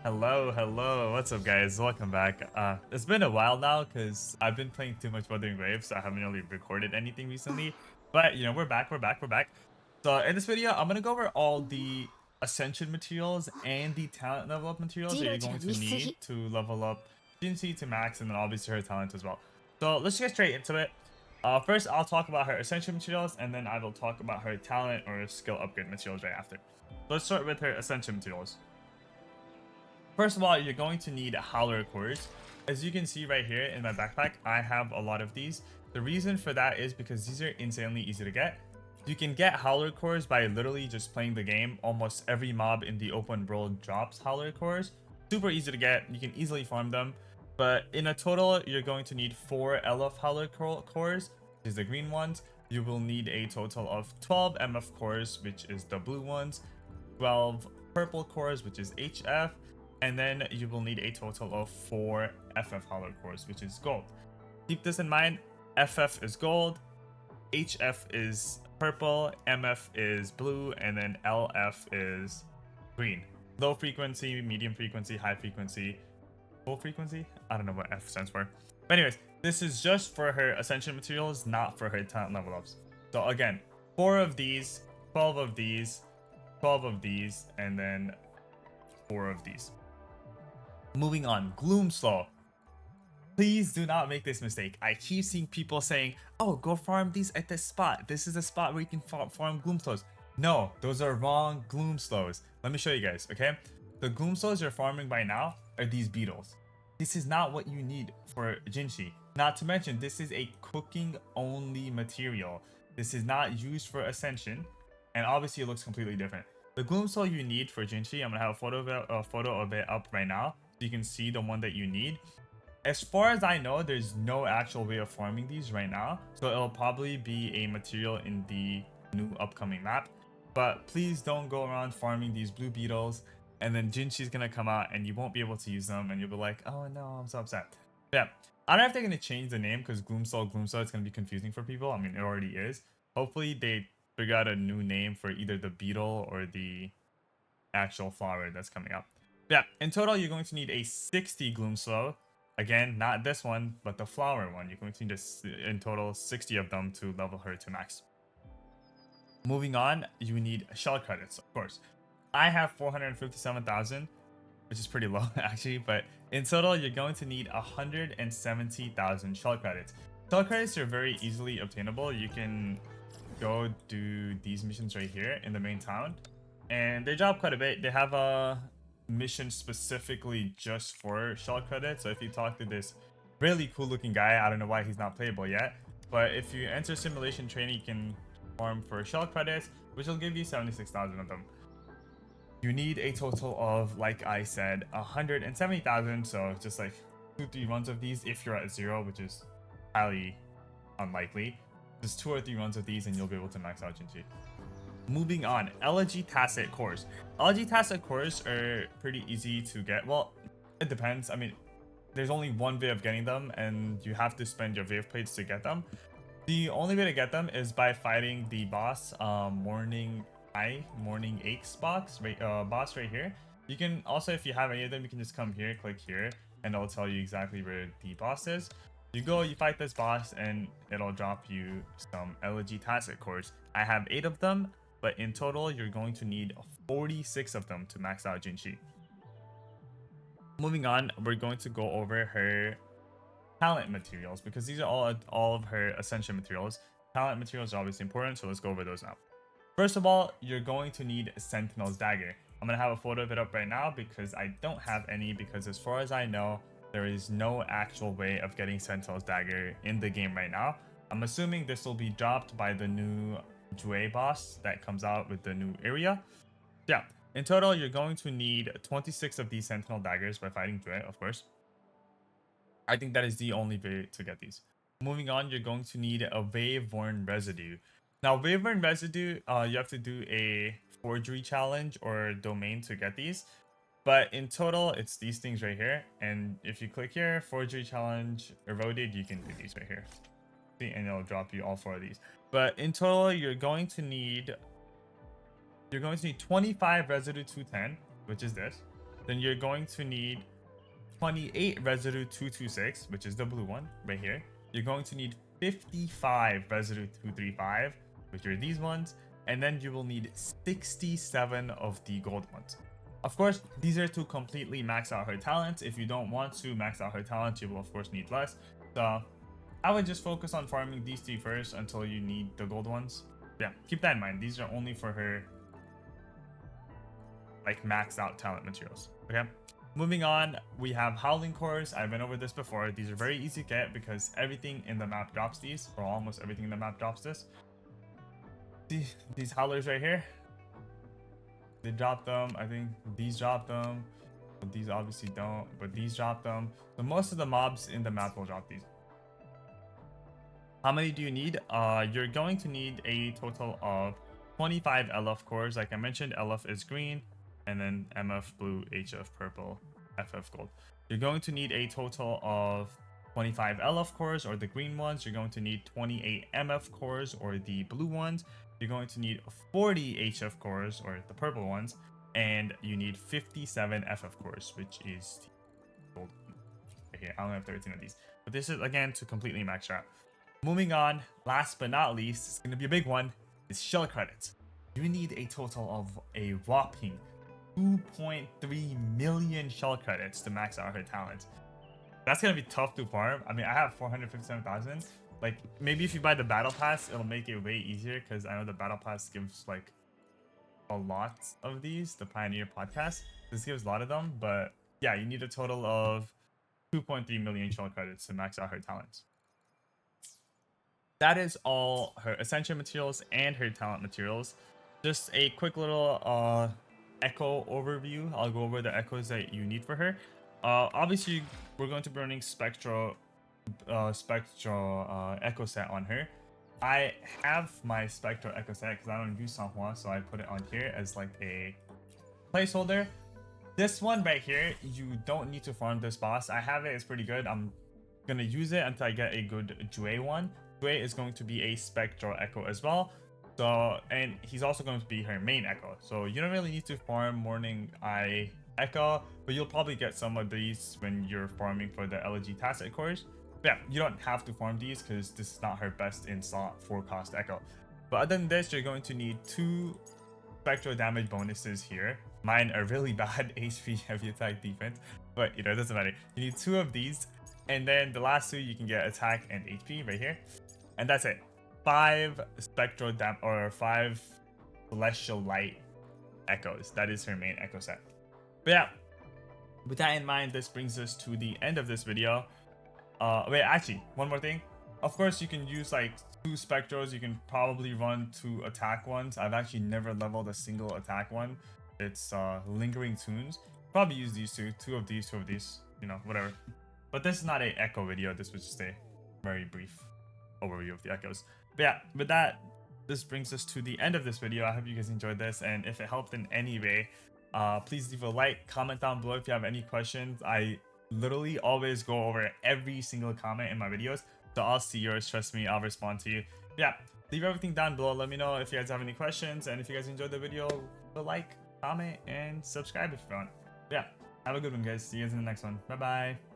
Hello, what's up guys? Welcome back. It's been a while now because I've been playing too much Wuthering Waves, so I haven't really recorded anything recently. But we're back. So in this video, I'm gonna go over all the Ascension materials and the talent level up materials that you're going to need to level up Jinhsi to max, and then obviously her talent as well. So let's get straight into it. First, I'll talk about her Ascension materials, and then I will talk about her talent or skill upgrade materials right after. Let's start with her Ascension materials. First of all, you're going to need howler cores. As you can see right here in my backpack, I have a lot of these. The reason for that is because these are insanely easy to get. You can get howler cores by literally just playing the game. Almost every mob in the open world drops howler cores. Super easy to get. You can easily farm them. But in a total, you're going to need 4 LF howler cores, which is the green ones. You will need a total of 12 MF cores, which is the blue ones, 12 purple cores, which is HF, and then you will need a total of 4 FF howler cores, which is gold. Keep this in mind, FF is gold, HF is purple, MF is blue, and then LF is green. Low frequency, medium frequency, high frequency, full frequency? I don't know what F stands for. But anyways, this is just for her Ascension materials, not for her talent level ups. So again, 4 of these, 12 of these, 12 of these, and then 4 of these. Moving on, Gloomslow. Please do not make this mistake. I keep seeing people saying, oh, go farm these at this spot. This is a spot where you can farm Gloomslows. No, those are wrong Gloomslows. Let me show you guys, okay? The Gloomslows you're farming by now are these beetles. This is not what you need for Jinhsi. Not to mention, this is a cooking only material. This is not used for Ascension, and obviously it looks completely different. The Gloomslow you need for Jinhsi, I'm gonna have a photo of it up right now, so you can see the one that you need. As far as I know, there's no actual way of farming these right now, so it'll probably be a material in the new upcoming map. But please don't go around farming these blue beetles, and then Jinhsi's gonna come out and you won't be able to use them, and you'll be like, oh no, I'm so upset. Yeah, I don't know if they're gonna change the name because Gloomslow, it's gonna be confusing for people. I mean, it already is. Hopefully they figure out a new name for either the beetle or the actual flower that's coming up. Yeah, in total, you're going to need a 60 Gloomslow. Again, not this one, but the flower one. You're going to need in total 60 of them to level her to max. Moving on, you need shell credits, of course. I have 457,000, which is pretty low actually, but in total, you're going to need 170,000 shell credits. Shell credits are very easily obtainable. You can go do these missions right here in the main town, and they drop quite a bit. They have a mission specifically just for shell credits. So if you talk to this really cool looking guy, I don't know why he's not playable yet, but if you enter simulation training, you can farm for shell credits, which will give you 76,000 of them. You need a total of, like I said, 170,000. So just like 2-3 runs of these if you're at 0, which is highly unlikely. Just 2 or 3 runs of these and you'll be able to max out Jinhsi. Moving on, Elegy Tacit cores. Elegy Tacit cores are pretty easy to get. Well, it depends. I mean, there's only one way of getting them, and you have to spend your wave plates to get them. The only way to get them is by fighting the boss, Morning Aches boss right here. You can also, if you have any of them, you can just come here, click here, and it'll tell you exactly where the boss is. You go, you fight this boss, and it'll drop you some Elegy Tacit cores. I have 8 of them, but in total, you're going to need 46 of them to max out Jinhsi. Moving on, we're going to go over her talent materials because these are all of her Ascension materials. Talent materials are obviously important, so let's go over those now. First of all, you're going to need Sentinel's Dagger. I'm going to have a photo of it up right now because I don't have any, because as far as I know, there is no actual way of getting Sentinel's Dagger in the game right now. I'm assuming this will be dropped by the new Jue boss that comes out with the new area. Yeah, in total, you're going to need 26 of these Sentinel Daggers by fighting Jue, of course. I think that is the only way to get these. Moving on, you're going to need a Wave-Worn Residue. Now, Wave-Worn Residue, you have to do a forgery challenge or domain to get these. But in total, it's these things right here. And if you click here, forgery challenge eroded, you can do these right here. See, and it'll drop you all 4 of these. But in total, you're going to need 25 residue 210, which is this. then you're going to need 28 residue 226, which is the blue one right here. You're going to need 55 residue 235, which are these ones, and then you will need 67 of the gold ones. Of course, these are to completely max out her talents. If you don't want to max out her talents, you will of course need less. So I would just focus on farming these three first until you need the gold ones. Yeah, keep that in mind. These are only for her like maxed out talent materials. Okay. Moving on, we have Howling Cores. I've been over this before. These are very easy to get because everything in the map drops these, or almost everything in the map drops this. See these Howlers right here? They drop them. I think these drop them. But these obviously don't, but these drop them. So most of the mobs in the map will drop these. How many do you need? You're going to need a total of 25 LF cores. Like I mentioned, LF is green, and then MF blue, HF purple, FF gold. You're going to need a total of 25 LF cores, or the green ones. You're going to need 28 MF cores, or the blue ones. You're going to need 40 HF cores, or the purple ones, and you need 57 FF cores, which is the gold. Okay, I only have 13 of these, but this is again to completely max out. Moving on, last but not least, it's going to be a big one, is shell credits. You need a total of a whopping 2.3 million shell credits to max out her talent. That's going to be tough to farm. I mean, I have 457,000. Like, maybe if you buy the battle pass, it'll make it way easier, because I know the battle pass gives like a lot of these, the Pioneer podcast. This gives a lot of them, but yeah, you need a total of 2.3 million shell credits to max out her talents. That is all her ascension materials and her talent materials. Just a quick little echo overview. I'll go over the echoes that you need for her. Obviously, we're going to be running spectral echo set on her. I have my spectral echo set because I don't use Sanhua, so I put it on here as like a placeholder. This one right here, you don't need to farm this boss. I have it, it's pretty good. I'm gonna use it until I get a good Jue one. Jue is going to be a spectral echo as well. So, and he's also going to be her main echo. So you don't really need to farm Morning Eye Echo, but you'll probably get some of these when you're farming for the LG Tacit cores. But yeah, you don't have to farm these because this is not her best in slot 4-cost echo. But other than this, you're going to need 2 spectral damage bonuses here. Mine are really bad HP, heavy attack, defense, but you know, it doesn't matter. You need 2 of these, and then the last 2 you can get attack and HP right here, and that's it. 5 spectral or 5 celestial light echoes. That is her main echo set. But yeah, with that in mind, this brings us to the end of this video. Wait, actually, one more thing. Of course, you can use like 2 spectros. You can probably run 2 attack ones. I've actually never leveled a single attack one. It's Lingering Tunes. Probably use these 2 of these, 2 of these, you know, whatever. But this is not a echo video. This was just a very brief overview of the echoes. But yeah, with that, this brings us to the end of this video. I hope you guys enjoyed this, and if it helped in any way, please leave a like, comment down below if you have any questions. I literally always go over every single comment in my videos, so I'll see yours. Trust me, I'll respond to you. Yeah, leave everything down below. Let me know if you guys have any questions, and if you guys enjoyed the video, leave a like, comment, and subscribe if you want. Yeah, have a good one, guys. See you guys in the next one. Bye bye.